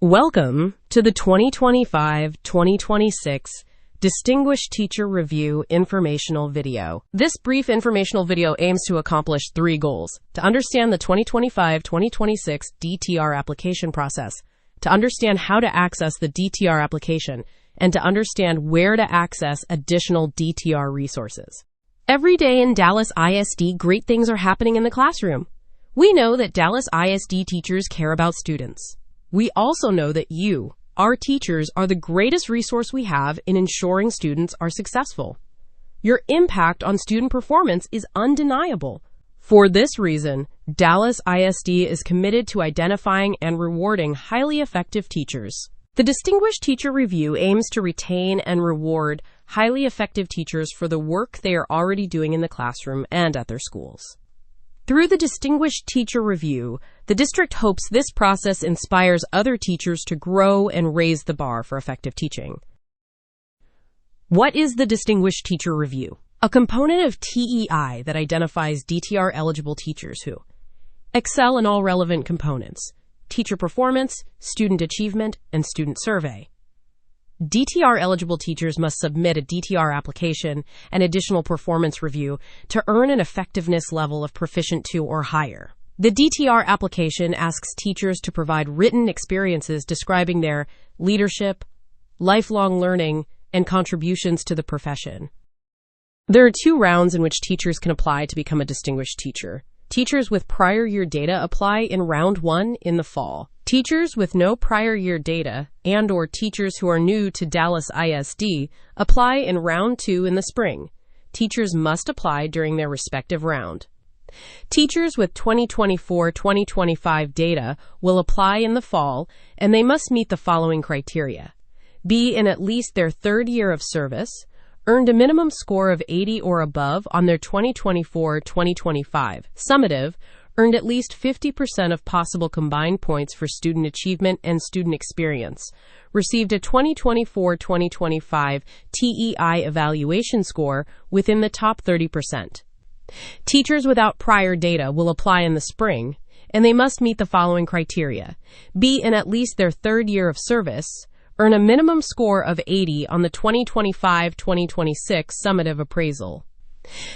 Welcome to the 2025-2026 Distinguished Teacher Review Informational Video. This brief informational video aims to accomplish three goals: to understand the 2025-2026 DTR application process, to understand how to access the DTR application, and to understand where to access additional DTR resources. Every day in Dallas ISD, great things are happening in the classroom. We know that Dallas ISD teachers care about students. We also know that you, our teachers, are the greatest resource we have in ensuring students are successful. Your impact on student performance is undeniable. For this reason, Dallas ISD is committed to identifying and rewarding highly effective teachers. The Distinguished Teacher Review aims to retain and reward highly effective teachers for the work they are already doing in the classroom and at their schools. Through the Distinguished Teacher Review, the district hopes this process inspires other teachers to grow and raise the bar for effective teaching. What is the Distinguished Teacher Review? A component of TEI that identifies DTR-eligible teachers who excel in all relevant components: teacher performance, student achievement, and student survey. DTR-eligible teachers must submit a DTR application and additional performance review to earn an effectiveness level of Proficient 2 or higher. The DTR application asks teachers to provide written experiences describing their leadership, lifelong learning, and contributions to the profession. There are two rounds in which teachers can apply to become a distinguished teacher. Teachers with prior year data apply in round 1 in the fall. Teachers with no prior year data and/or teachers who are new to Dallas ISD apply in round 2 in the spring. Teachers must apply during their respective round. Teachers with 2024-2025 data will apply in the fall, and they must meet the following criteria: be in at least their third year of service, earned a minimum score of 80 or above on their 2024-2025 summative, earned at least 50% of possible combined points for student achievement and student experience, received a 2024-2025 TEI evaluation score within the top 30%. Teachers without prior data will apply in the spring, and they must meet the following criteria: be in at least their third year of service, earn a minimum score of 80 on the 2025-2026 summative appraisal.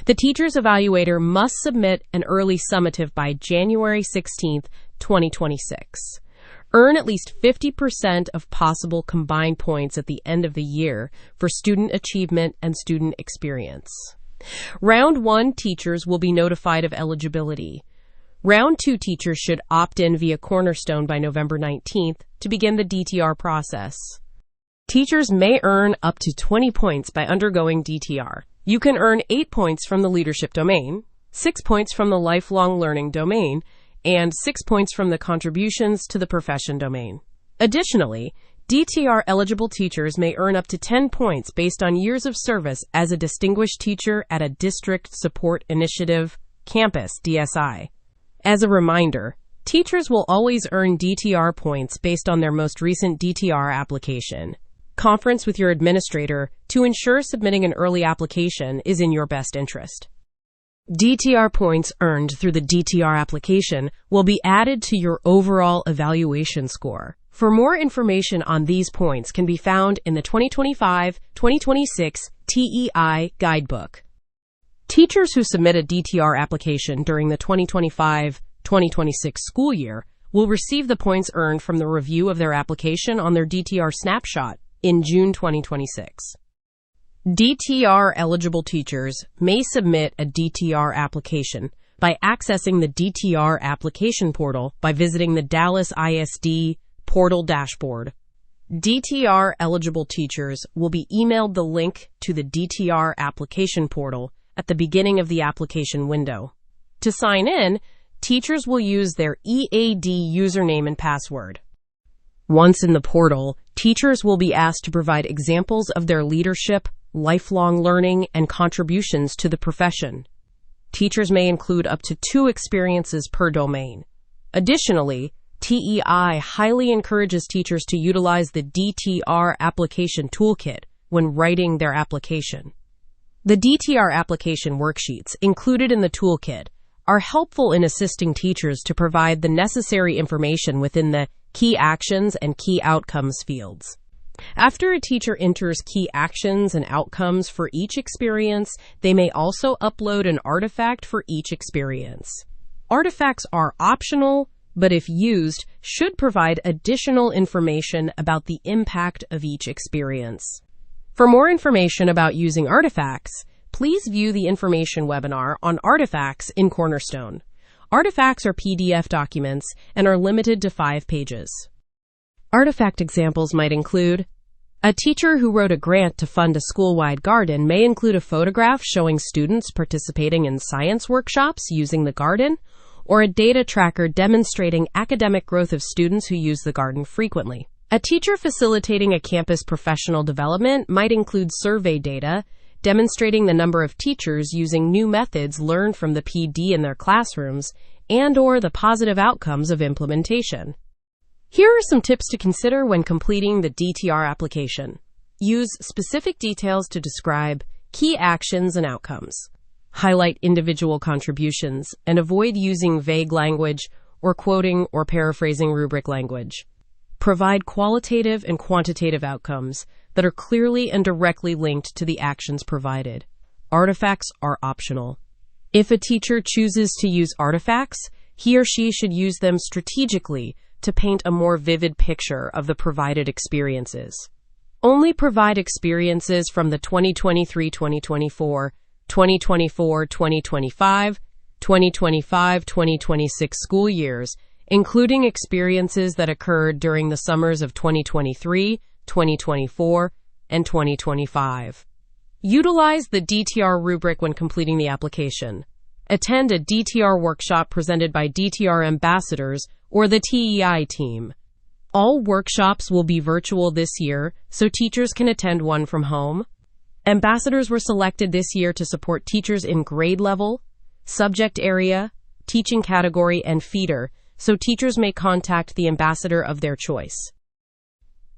The teacher's evaluator must submit an early summative by January 16, 2026. Earn at least 50% of possible combined points at the end of the year for student achievement and student experience. Round 1 teachers will be notified of eligibility. Round 2 teachers should opt in via Cornerstone by November 19th to begin the DTR process. Teachers may earn up to 20 points by undergoing DTR. You can earn 8 points from the leadership domain, 6 points from the lifelong learning domain, and 6 points from the contributions to the profession domain. Additionally, DTR-eligible teachers may earn up to 10 points based on years of service as a distinguished teacher at a District Support Initiative campus (DSI). As a reminder, teachers will always earn DTR points based on their most recent DTR application. Conference with your administrator to ensure submitting an early application is in your best interest. DTR points earned through the DTR application will be added to your overall evaluation score. For more information on these points can be found in the 2025-2026 TEI Guidebook. Teachers who submit a DTR application during the 2025-2026 school year will receive the points earned from the review of their application on their DTR snapshot in June 2026. DTR-eligible teachers may submit a DTR application by accessing the DTR application portal by visiting the Dallas ISD portal dashboard. DTR-eligible teachers will be emailed the link to the DTR application portal at the beginning of the application window. To sign in, teachers will use their EAD username and password. Once in the portal, teachers will be asked to provide examples of their leadership, lifelong learning, and contributions to the profession. Teachers may include up to 2 experiences per domain. Additionally, TEI highly encourages teachers to utilize the DTR application toolkit when writing their application. The DTR application worksheets included in the toolkit are helpful in assisting teachers to provide the necessary information within the key actions, and key outcomes fields. After a teacher enters key actions and outcomes for each experience, they may also upload an artifact for each experience. Artifacts are optional, but if used, should provide additional information about the impact of each experience. For more information about using artifacts, please view the information webinar on artifacts in Cornerstone. Artifacts are PDF documents and are limited to 5 pages. Artifact examples might include: a teacher who wrote a grant to fund a school-wide garden may include a photograph showing students participating in science workshops using the garden, or a data tracker demonstrating academic growth of students who use the garden frequently. A teacher facilitating a campus professional development might include survey data demonstrating the number of teachers using new methods learned from the PD in their classrooms and/or the positive outcomes of implementation. Here are some tips to consider when completing the DTR application. Use specific details to describe key actions and outcomes. Highlight individual contributions and avoid using vague language or quoting or paraphrasing rubric language. Provide qualitative and quantitative outcomes that are clearly and directly linked to the actions provided. Artifacts are optional. If a teacher chooses to use artifacts, he or she should use them strategically to paint a more vivid picture of the provided experiences. Only provide experiences from the 2023-2024, 2024-2025, 2025-2026 school years, including experiences that occurred during the summers of 2023, 2024, and 2025. Utilize the DTR rubric when completing the application. Attend a DTR workshop presented by DTR ambassadors or the TEI team. All workshops will be virtual this year, so teachers can attend one from home. Ambassadors were selected this year to support teachers in grade level, subject area, teaching category, and feeder, so teachers may contact the ambassador of their choice.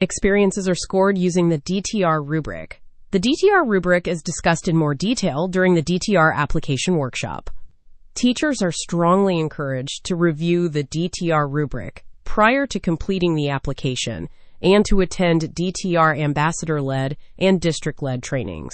Experiences are scored using the DTR rubric. The DTR rubric is discussed in more detail during the DTR application workshop. Teachers are strongly encouraged to review the DTR rubric prior to completing the application and to attend DTR ambassador-led and district-led trainings.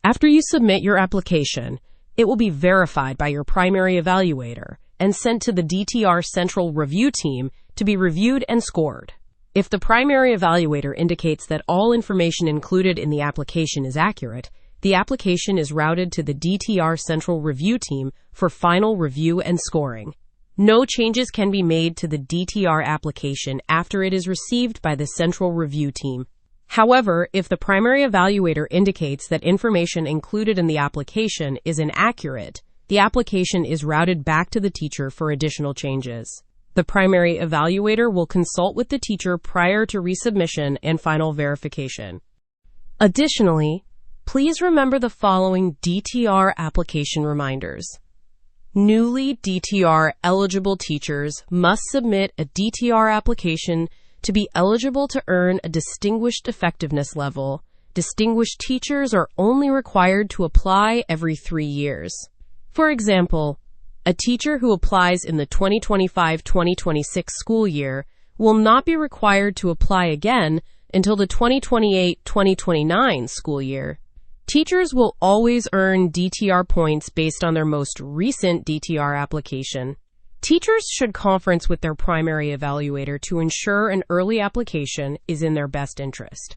After you submit your application, it will be verified by your primary evaluator and sent to the DTR Central Review Team to be reviewed and scored. If the primary evaluator indicates that all information included in the application is accurate, the application is routed to the DTR Central Review Team for final review and scoring. No changes can be made to the DTR application after it is received by the Central Review Team. However, if the primary evaluator indicates that information included in the application is inaccurate, the application is routed back to the teacher for additional changes. The primary evaluator will consult with the teacher prior to resubmission and final verification. Additionally, please remember the following DTR application reminders. Newly DTR eligible teachers must submit a DTR application to be eligible to earn a distinguished effectiveness level. Distinguished teachers are only required to apply every 3 years. For example, a teacher who applies in the 2025-2026 school year will not be required to apply again until the 2028-2029 school year. Teachers will always earn DTR points based on their most recent DTR application. Teachers should conference with their primary evaluator to ensure an early application is in their best interest.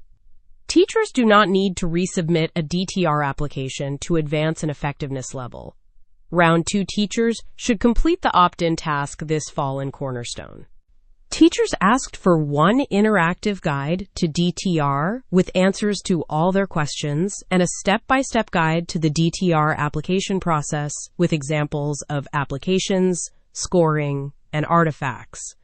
Teachers do not need to resubmit a DTR application to advance an effectiveness level. Round 2 teachers should complete the opt-in task this fall in Cornerstone. Teachers asked for one interactive guide to DTR with answers to all their questions and a step-by-step guide to the DTR application process with examples of applications, scoring, and artifacts.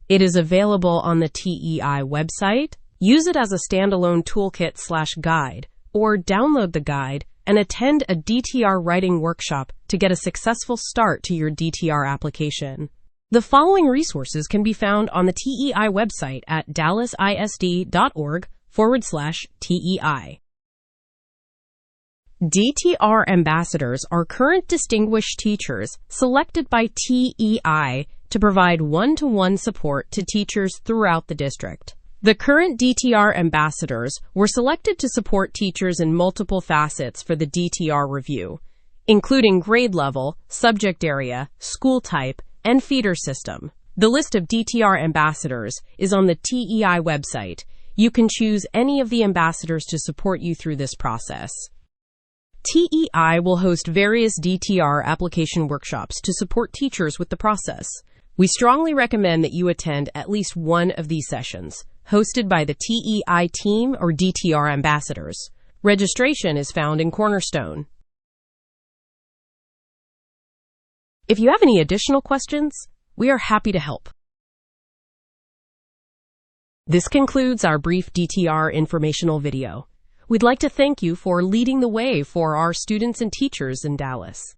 It is available on the TEI website. Use it as a standalone toolkit/guide, or download the guide and attend a DTR writing workshop to get a successful start to your DTR application. The following resources can be found on the TEI website at dallasisd.org/TEI. DTR ambassadors are current distinguished teachers selected by TEI to provide one-to-one support to teachers throughout the district. The current DTR ambassadors were selected to support teachers in multiple facets for the DTR review, including grade level, subject area, school type, and feeder system. The list of DTR ambassadors is on the TEI website. You can choose any of the ambassadors to support you through this process. TEI will host various DTR application workshops to support teachers with the process. We strongly recommend that you attend at least one of these sessions, hosted by the TEI team or DTR ambassadors. Registration is found in Cornerstone. If you have any additional questions, we are happy to help. This concludes our brief DTR informational video. We'd like to thank you for leading the way for our students and teachers in Dallas.